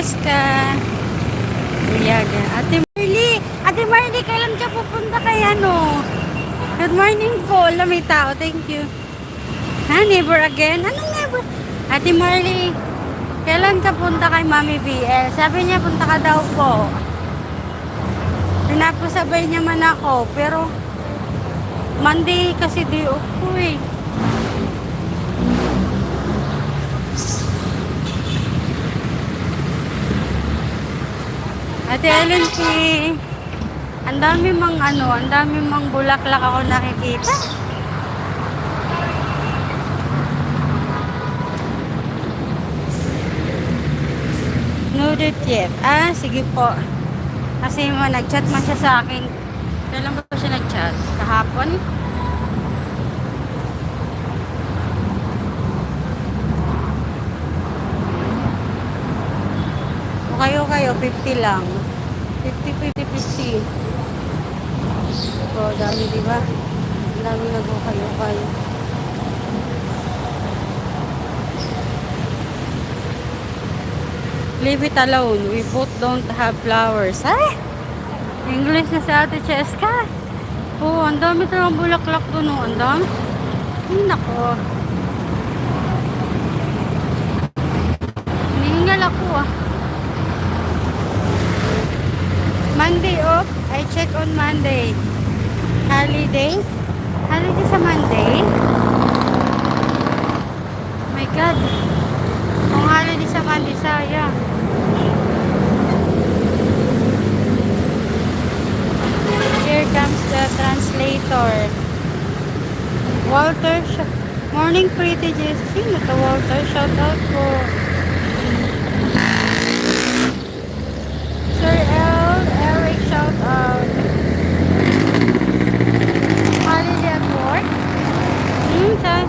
Cheska. Iyaga. Ate Marley, kailan ka pupunta kay ano? Good morning po. Wala, may tao. Thank you. Ha? Never again? Anong never? Ate Marley, kailan ka punta kay Mami BL? Sabi niya, punta ka daw po. Pinapasabay niya man ako. Pero, Monday kasi di ako eh. Ate Ellen P, ang dami mang bulaklak ako nakikita. Nuded yet. Sige po. Kasi nag-chat man siya sa akin. Kailan ba siya nag-chat? Kahapon? Kayo, 50 lang. 50. So, dami, diba? Dami kayo. Leave it alone. We both don't have flowers. Ay! English na sa Ate Cheska. Ang dami talagang bulaklak doon. Ang dami. Nako. Hinihingal ako Monday off. I check on Monday. Holiday sa Monday. My God. Kung holiday sa Monday, sayang. Here comes the translator. Walter, morning pretty Jess. Sino to Walter? Shout out po. Sir L. Eric, shout out. Holiday at work? Sa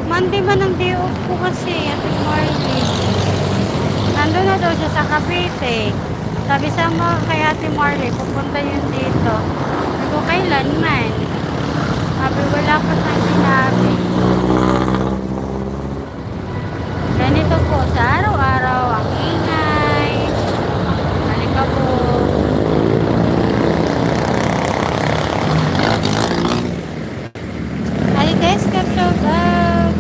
Monday man ang day off ko kasi. Ate Marley. Nandun na daw siya sa Cavite. Sabi sa mga kay Ate Marley, pupunta yun dito. Sabi ko, kailan man? Sabi, wala pa sa sinabi. Ganito po sa araw-araw ang ingay. Halika po. Alites ka, shout out.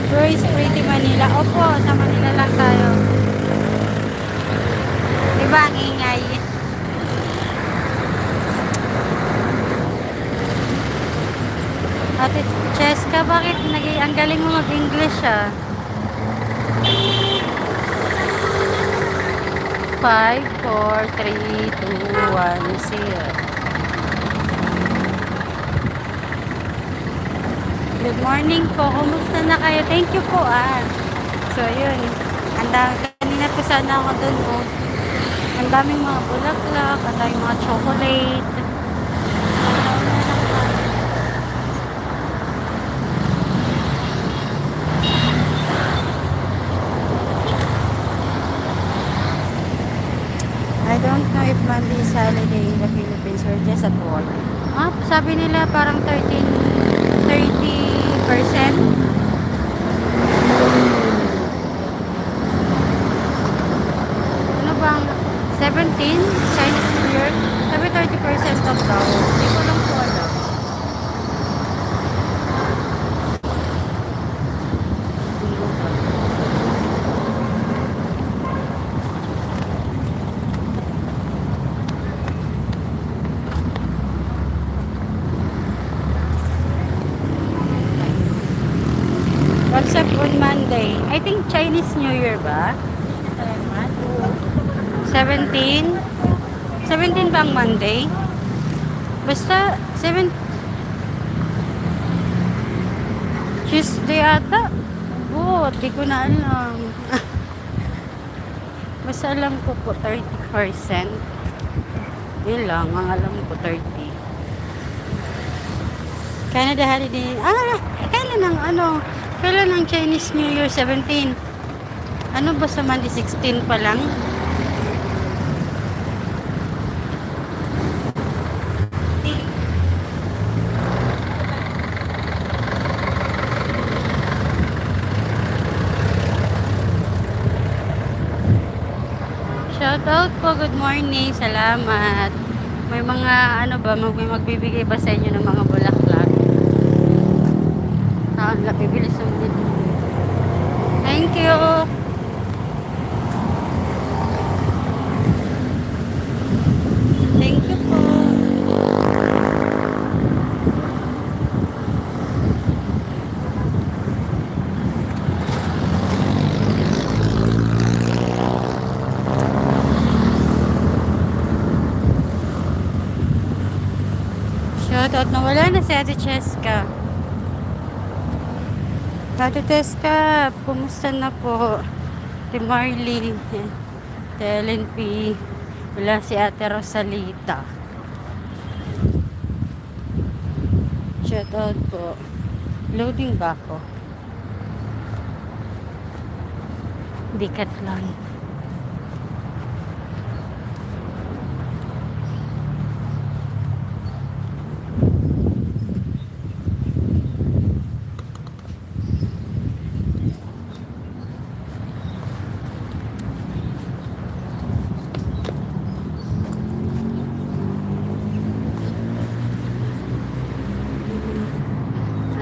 Royce Pretty Manila. Opo, sa Manila lang tayo. Diba ang ingay? Ate Cheska, bakit ang galing mo mag-English 5, 4, 3, 2, 1, 0. Good morning po. Kumusta na kayo? Thank you po So, yun. Kanina po sana ako dun Ang daming mga bulaklak, ang daming mga chocolate. I don't know if Monday is holiday in the Philippines or just at work. Sabi nila parang 30%. Ano bang 17? Chinese New Year? Sabi 30% off daw. Hindi ko lang po alam. What's up on Monday? I think Chinese New Year ba? 17? 17 bang Monday? Basta 7 Tuesday ata? Di ko na alam. Basta alam ko po 30%. Yun lang, ang alam ko 30. Canada holiday. Kailan ang Chinese New Year? 17. Ano ba sa Monday? 16 pa lang? Shout out po, good morning, salamat. May mga ano ba, may magbibigay ba sa inyo ng mga bulaklak? Ah, nabibilis ang dito. Thank you. Thank you po. Shout out, nawala na si Ate Cheska. Ate Cheska, kumusta na po? Ate Marley, Ate Ellen P. Wala si Ate Rosalita. Shout out po. Loading ba ako? Decathlon.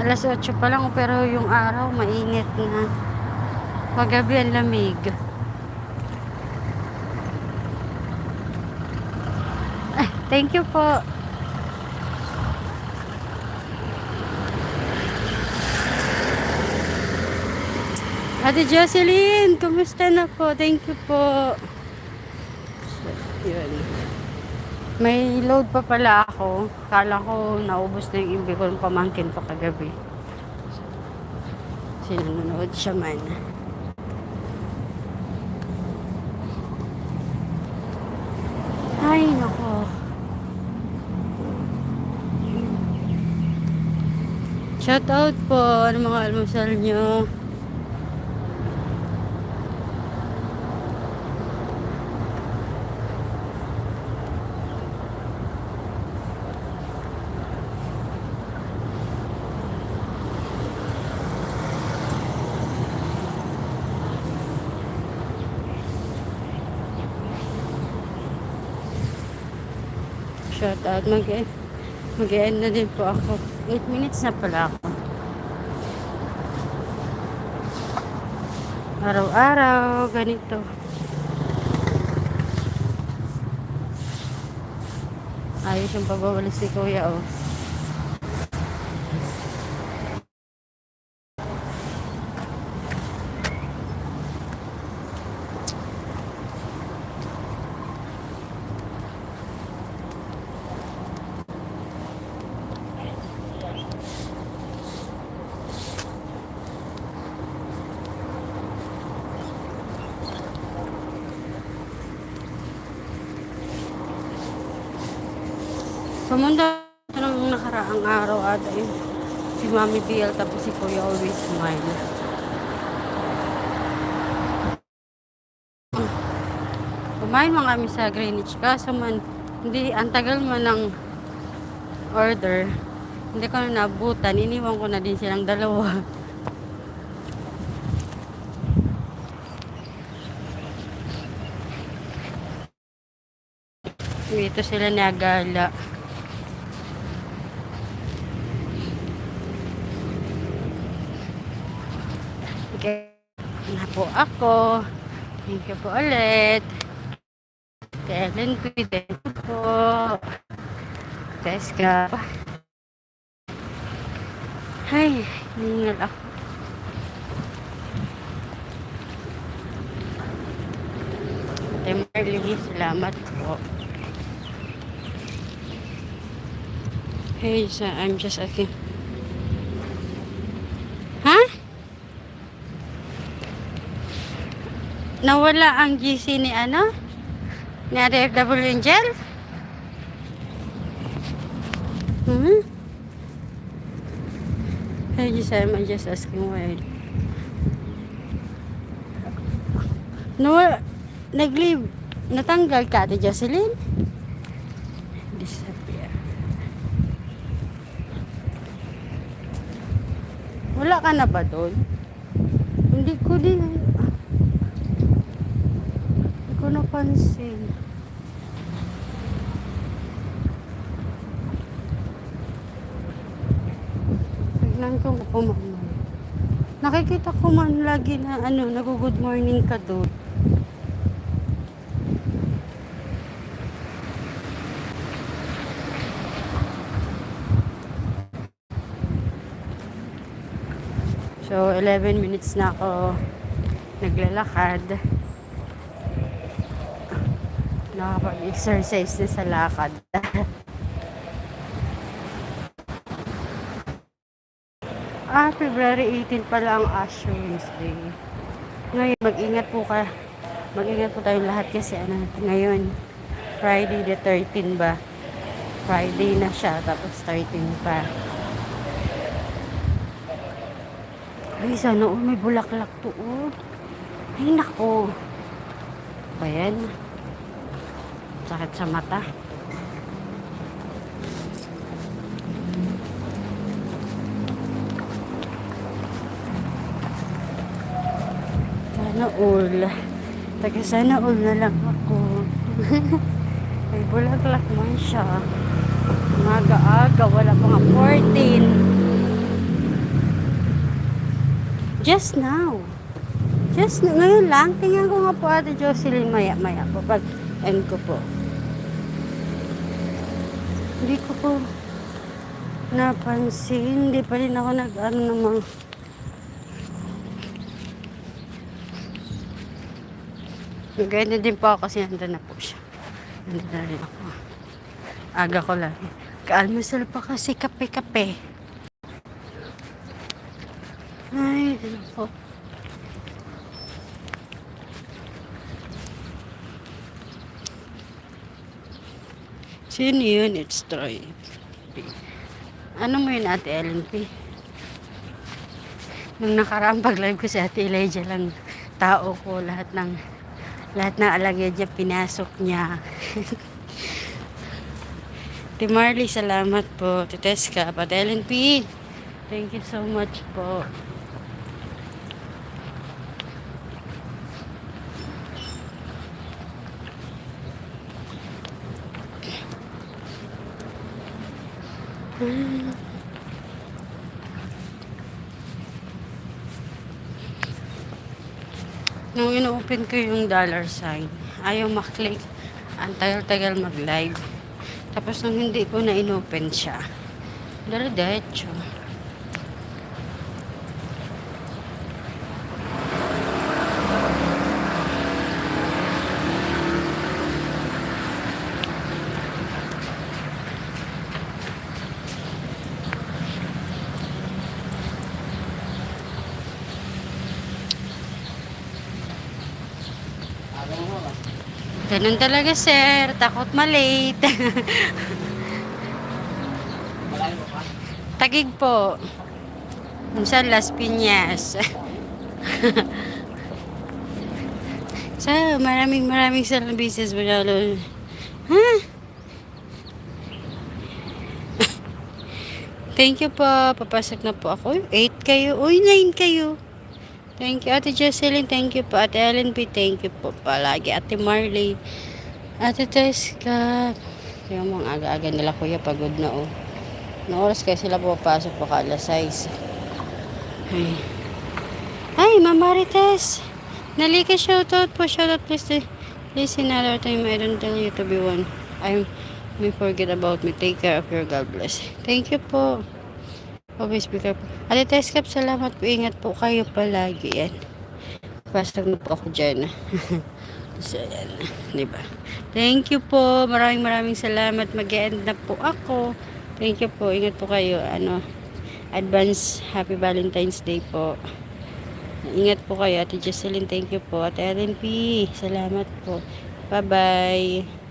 Alas 8 pa lang pero yung araw mainit na. Paggabi ang lamig. Ay, thank you po. Ate Jocelyn, kumusta na po? Thank you po. So, yun. May load pa pala ako. Kala ko naubos na yung imbi ko ng pamangkin ko kagabi. Sinunod siya man. Ay, nako. Shout out po. Ano mga almusal nyo? Shout out. Mag-end na din po ako. 8 minutes na pala ako. Araw-araw, ganito. Ayos yung pagwawalis ni Kuya, oh. Pumunta ng nakaraang araw ata yun. Si Mami BL tapos si Kuya always smile. Kumain mga kami sa Greenwich kaso man, hindi, ang tagal man ng order. Hindi ko na nabutan. Iniwan ko na din silang dalawa. Dito sila nagala. Okay na po ako. Thank you po ulit. Ellen P. Thank you po. Teska. Ay, ningal ako. Ate Marley, salamat po. Hey, so I'm just asking. Nawala ang GC ni ano? Ni RFW Angel? Hey, I'm just asking why. Nawala. Nag-leave. Natanggal ka, Ate Jocelyn? Disappear. Wala ka na ba doon? Hindi ko ko napansin. Tignan ko po mamaya. Nakikita ko man lagi na nag-good morning ka doon. So, 11 minutes na ako naglalakad. Nakapag-exercise na sa lakad. February 18 pala ang Ash Wednesday. Ngayon, mag-ingat po tayong lahat kasi ngayon, Friday the 13 ba? Friday na siya, tapos 13 pa. Ay, sana may bulaklak to, oh. Ay, nako. Ayan. Sakit sa mata. Sana all. Sana all na lang ako. May bulaklak man siya. Aga-aga, wala mga 14. Just now. Ngayon lang. Tingnan ko nga po Ate Jocelyn maya po. Pag end ko po. Hindi ko po napansin. Hindi pa rin ako namang ganyan din po ako kasi nandun na po siya. Nandun na rin ako. Aga ko lang. Kaalmusal pa kasi kape-kape. Ay, ano po. Sino yun? It's Troy. Ano mo yun, Ate Ellen P? Nung nakaraang pag-live ko si Ate Elijah lang tao ko, lahat ng alagad niya pinasok niya. Ate Marley, salamat po. Teteska, Ate Ellen P, thank you so much po. Nung ino-open ko yung $sign, ayaw maklik. Ang tagal-tagal mag-live. Tapos nung hindi ko na inopen siya, dala-diretso. Ganun talaga, sir. Takot malate. Tagig po. Minsan Las Piñas. So, maraming salamat business mo lalo. Huh? Thank you po. Papasok na po ako. 8 kayo. Uy, 9 kayo. Thank you, Ate Jocelyn. Thank you po, Ate Ellen P. Thank you po palagi, Ate Marley. Ate Teska. Yung mga aga-aga nila, kuya, pagod na, oh. Na oras kayo sila pupasok, baka alas 6. Ay, Ma'am Marites. Nalika, shoutout po. Shoutout, please. Please, another time, I don't tell you to be one. May forget about me. Take care of your God bless. Thank you po. Always be careful. Ate Teskap, salamat po. Ingat po kayo palagi. Yan. Pasok na po ako dyan. So, yan. Diba? Thank you po. Maraming salamat. Mag-end na po ako. Thank you po. Ingat po kayo. Advance Happy Valentine's Day po. Ingat po kayo. Ate Jocelyn, thank you po. Ate Ellen P, salamat po. Bye-bye.